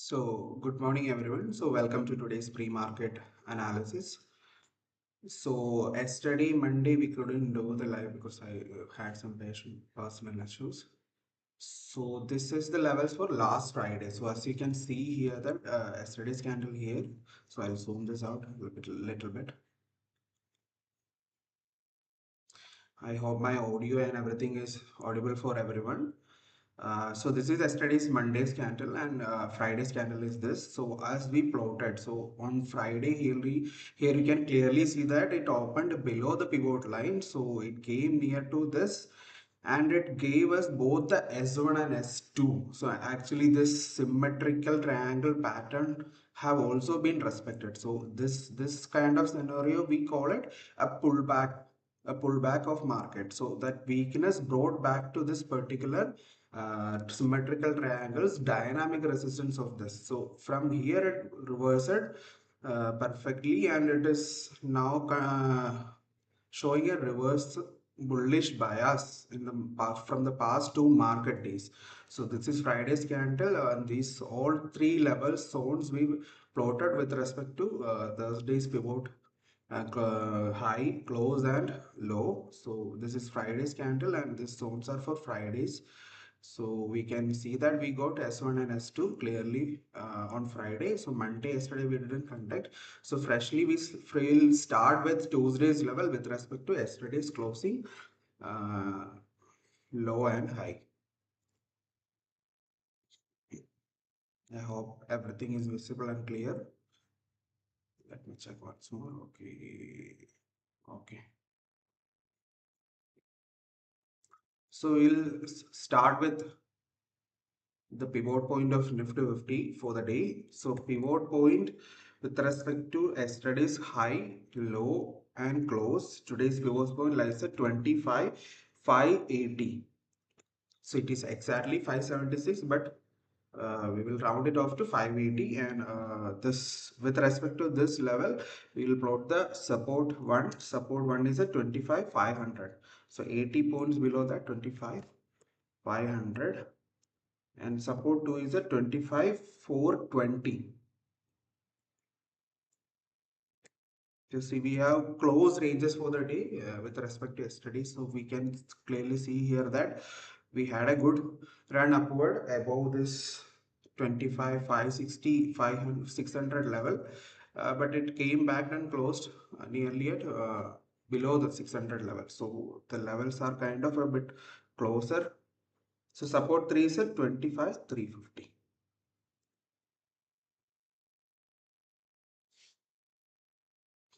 So, good morning, everyone. So, welcome to today's pre-market analysis. So, yesterday, Monday, we couldn't do the live because I had some personal issues. So, this is the levels for last Friday. So, as you can see here, that yesterday's candle here. So, I'll zoom this out a little bit. I hope my audio and everything is audible for everyone. So this is yesterday's Monday's candle and Friday's candle is this. So as we plotted, so on Friday here you can clearly see that it opened below the pivot line. So it came near to this and it gave us both the S1 and S2. So actually this symmetrical triangle pattern have also been respected. So this kind of scenario we call it a pullback of market. So that weakness brought back to this particular symmetrical triangles, dynamic resistance of this. So from here it reversed perfectly, and it is now showing a reverse bullish bias in the past, from the past two market days. So this is Friday's candle, and these all three levels zones we plotted with respect to Thursday's pivot, high, close, and low. So this is Friday's candle, and these zones are for Fridays. So we can see that we got S1 and S2 clearly on Friday. So Monday, yesterday we didn't conduct. So freshly we will start with Tuesday's level with respect to yesterday's closing, uh, low and high. I hope everything is visible and clear. Let me check once more. Okay. Okay. So we'll start with the pivot point of Nifty 50 for the day. So pivot point with respect to yesterday's high, low and close. Today's pivot point lies at 25,580. So it is exactly 576, but we will round it off to 580, and this with respect to this level we will plot the support one is at 25,500. So 80 points below that 25,500, and support 2 is at 25,420. You see, we have close ranges for the day with respect to yesterday. So we can clearly see here that we had a good run upward above this 25, 560, 500, 600 level. But it came back and closed nearly at below the 600 level. So the levels are kind of a bit closer. So support 3 is at 25, 350.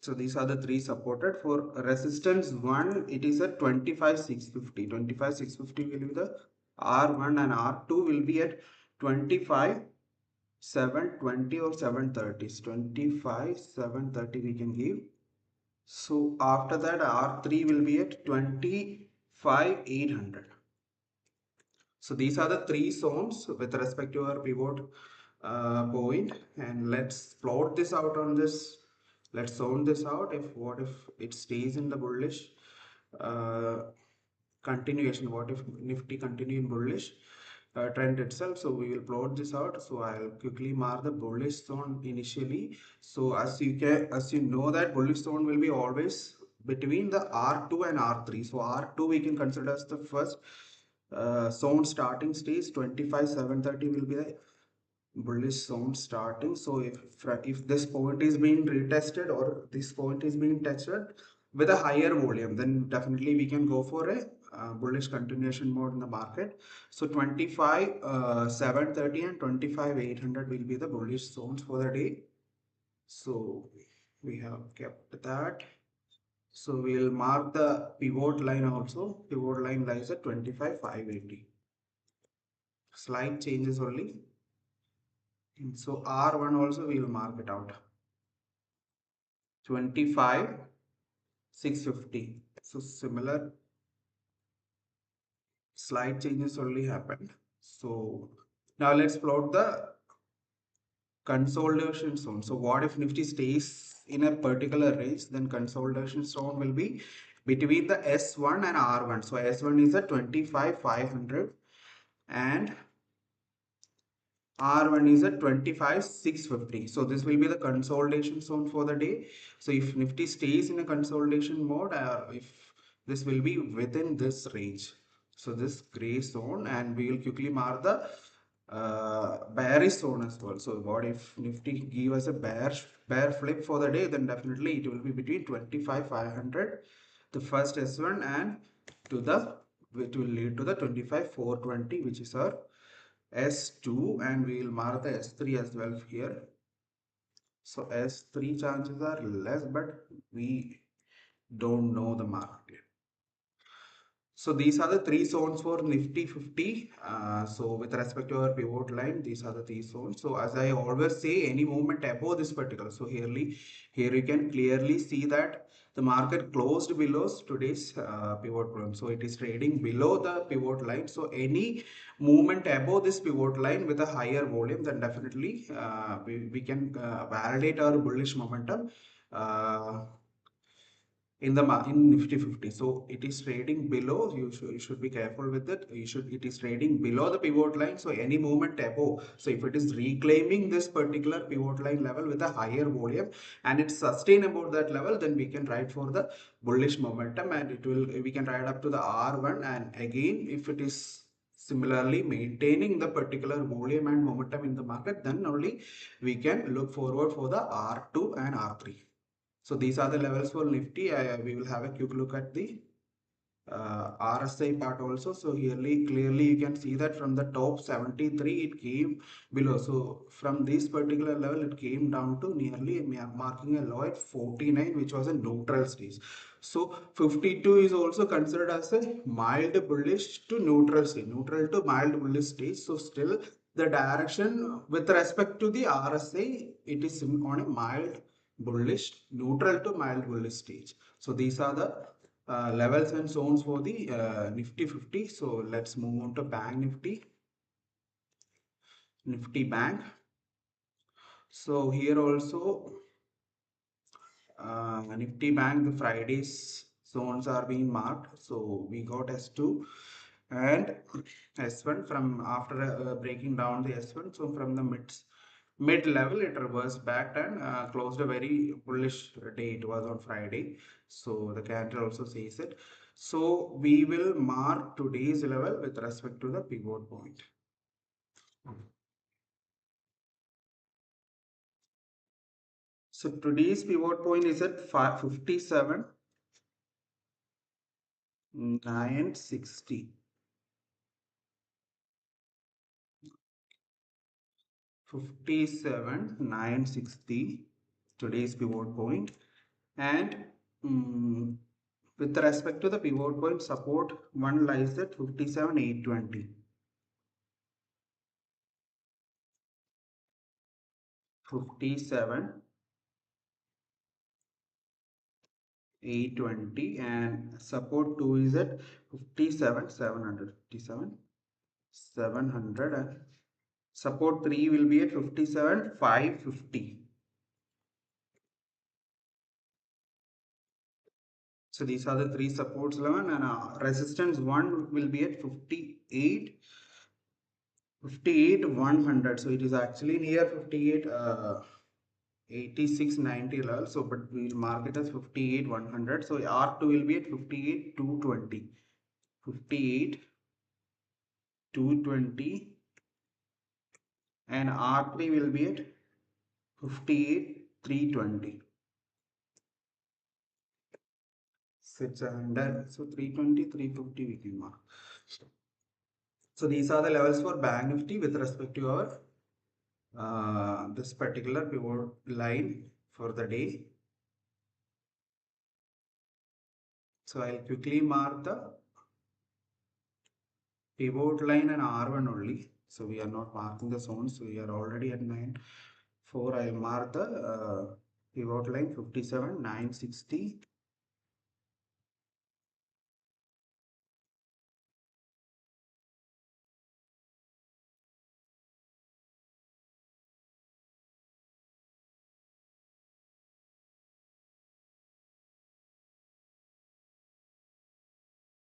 So these are the three supported. For resistance 1, it is at 25,650. 25,650 will be the R1, and R2 will be at 25,720 or 730. 25,730 we can give. So after that R3 will be at 25,800. So these are the three zones with respect to our pivot point, and let's plot this out on this. Let's zone this out. If what if it stays in the bullish uh, continuation? What if Nifty continue in bullish trend itself? So we will plot this out. So I'll quickly mark the bullish zone initially. So as you know that bullish zone will be always between the R2 and R3. So R2 we can consider as the first zone starting stage. 25,730 will be the bullish zone starting. So if this point is being retested or this point is being tested with a higher volume, then definitely we can go for a bullish continuation mode in the market. So 25 730 and 25 800 will be the bullish zones for the day. So we have kept that. So we'll mark the pivot line also. Pivot line lies at 25 580. Slight changes only. So R1 also we will mark it out. 25 650. So similar slight changes only happened. So now let's plot the consolidation zone. So what if Nifty stays in a particular range? Then consolidation zone will be between the S1 and R1. So S1 is at 25 500 and R1 is at 25,650. So this will be the consolidation zone for the day. So if Nifty stays in a consolidation mode, if this will be within this range. So this gray zone, and we will quickly mark the bearish zone as well. So what if Nifty give us a bear flip for the day? Then definitely it will be between 25,500, the first S1, and to the which will lead to the 25,420, which is our S2, and we will mark the S3 as well here. So S3 chances are less, but we don't know the market. So these are the three zones for Nifty 50. So with respect to our pivot line, these are the three zones. So as I always say, any movement above this particular. So here you can clearly see that the market closed below today's pivot line. So it is trading below the pivot line. So any movement above this pivot line with a higher volume, then definitely we can validate our bullish momentum. In Nifty 50. So it is trading below. You should be careful with it. It is trading below the pivot line. So any movement above. So if it is reclaiming this particular pivot line level with a higher volume and it's sustained about that level, then we can ride for the bullish momentum, and we can ride up to the R1. And again, if it is similarly maintaining the particular volume and momentum in the market, then only we can look forward for the R2 and R3. So these are the levels for Nifty. We will have a quick look at the RSI part also. So clearly you can see that from the top 73 it came below. So from this particular level it came down to nearly marking a low at 49, which was a neutral stage. So 52 is also considered as a mild bullish to neutral stage, neutral to mild bullish stage. So still the direction with respect to the RSI, it is on a mild bullish, neutral to mild bullish stage. So these are the levels and zones for the Nifty 50. So let's move on to Bank Nifty, Nifty Bank. So here also Nifty Bank, the Fridays zones are being marked. So we got S2 and S1 from after breaking down the S1. So from the mid level it reversed back and closed a very bullish day. It was on Friday. So the candle also says it. So we will mark today's level with respect to the pivot point. So today's pivot point is at 57 960. 57 960 today's pivot point. And mm, with respect to the pivot point, support one lies at 57 820. 57 820, and support 2 is at 57 700. 57 700, and support 3 will be at 57 550. So these are the three supports 11, and resistance 1 will be at 58 100. So it is actually near 58 8690 level. So but we will mark it as 58 100. So R2 will be at 58 220. 58 220, and R3 will be at 58 320. 600. So 320 350 we can mark. So these are the levels for Bank Nifty with respect to our this particular pivot line for the day. So I'll quickly mark the pivot line and R1 only. So we are not marking the zones. We are already at 9 4. I'll mark the pivot line 57 960.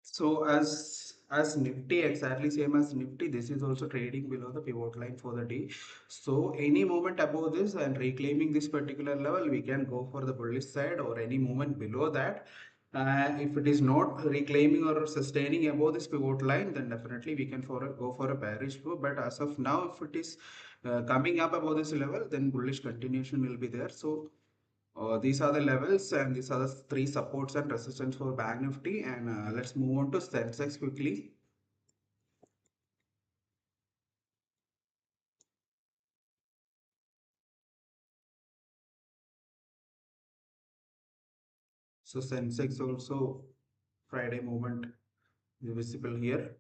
So as Nifty, exactly same as Nifty, this is also trading below the pivot line for the day. So any movement above this and reclaiming this particular level, we can go for the bullish side, or any movement below that. If it is not reclaiming or sustaining above this pivot line, then definitely we can go for a bearish move. But as of now, if it is coming up above this level, then bullish continuation will be there. So these are the levels, and these are the three supports and resistance for Bank Nifty. And let's move on to Sensex quickly. So Sensex also Friday movement is visible here.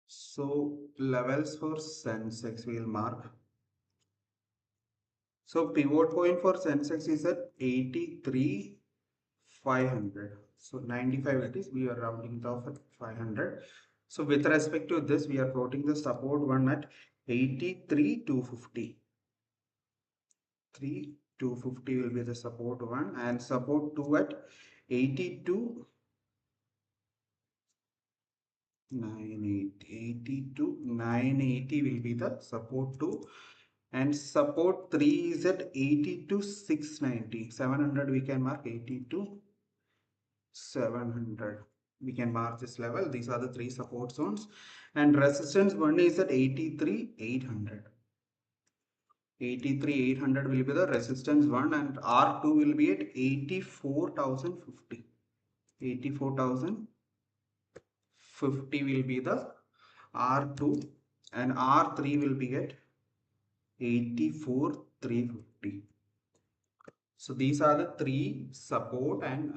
So levels for Sensex we'll mark. So pivot point for Sensex is at 83,500. So 95 it is. We are rounding it off at 500. So with respect to this, we are plotting the support one at 83,250. 3,250 will be the support one, and support two at 82,980 will be the support 2, and support 3 is at 82,690. 700 we can mark. 82,700 we can mark this level. These are the three support zones, and resistance 1 is at 83,800. 83,800 will be the resistance 1, and R2 will be at 84,050. 84,050 will be the R2, and R3 will be at 84,350. So these are the three support and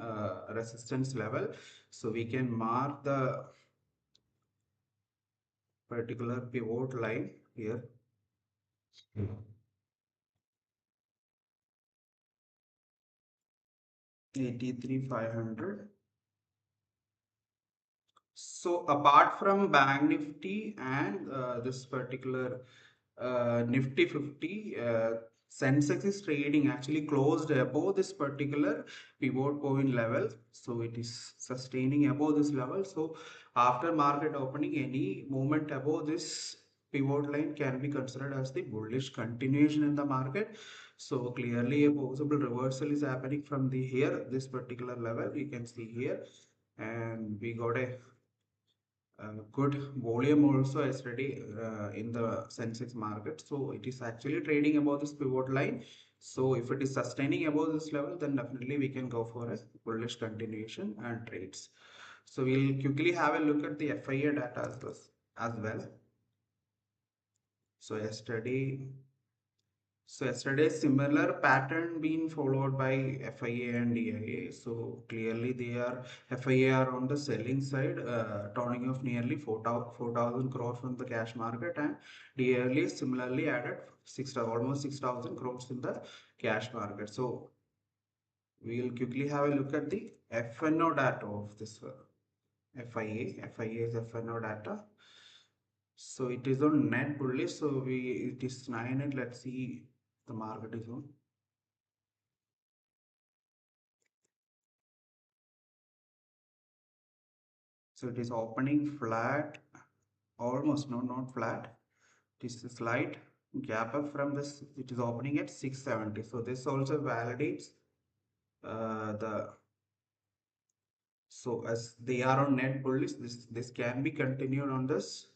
resistance level. So we can mark the particular pivot line here. 83,500. So apart from Bank Nifty and this particular Nifty 50, Sensex is trading actually closed above this particular pivot point level. So it is sustaining above this level. So after market opening, any movement above this pivot line can be considered as the bullish continuation in the market. So clearly a possible reversal is happening from the here, this particular level you can see here, and we got a good volume also yesterday in the Sensex market. So it is actually trading above this pivot line. So if it is sustaining above this level, then definitely we can go for a bullish continuation and trades. So we'll quickly have a look at the FIA data as well. So yesterday similar pattern being followed by FIA and DIA. So clearly they are FIA are on the selling side, turning off nearly 4,000 crores from the cash market, and DIA similarly added almost 6,000 crores in the cash market. So we'll quickly have a look at the FNO data of this FIA. FIA is FNO data. So it is on net bullish. So it is 9, and let's see the market is on. So it is opening flat, almost, no, not flat. It is a slight gap up from this. It is opening at 670. So this also validates the. So as they are on net bullish, this can be continued on this.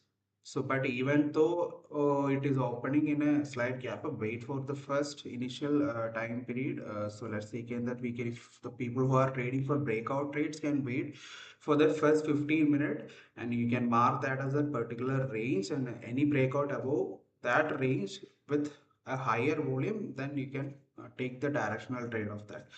So, but even though it is opening in a slight gap up, wait for the first initial time period. So let's say again that we can, if the people who are trading for breakout trades can wait for the first 15 minutes, and you can mark that as a particular range, and any breakout above that range with a higher volume, then you can take the directional trade of that.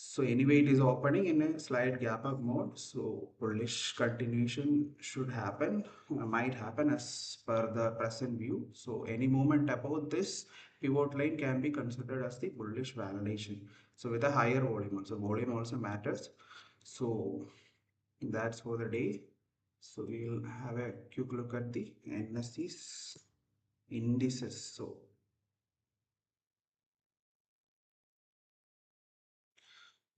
So anyway, it is opening in a slight gap up mode. So bullish continuation should happen, might happen as per the present view. So any movement above this pivot line can be considered as the bullish validation. So with a higher volume, also volume also matters. So that's for the day. So we'll have a quick look at the NSE's indices. So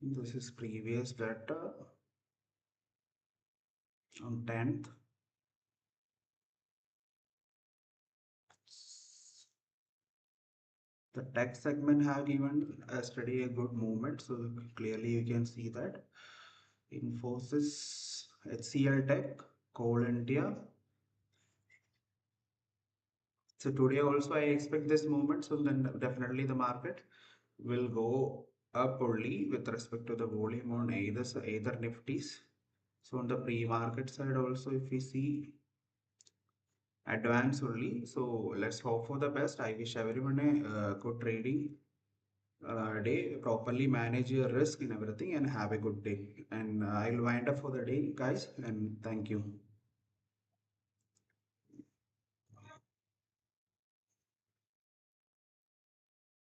this is previous data on 10th. The tech segment have given yesterday a good movement, so clearly you can see that Infosys, HCL Tech, Coal India. So today also I expect this movement, so then definitely the market will go up only with respect to the volume on either Nifties. So on the pre-market side also, if we see, advance only. So let's hope for the best. I wish everyone a good trading day. Properly manage your risk and everything, and have a good day. And I'll wind up for the day, guys. And thank you.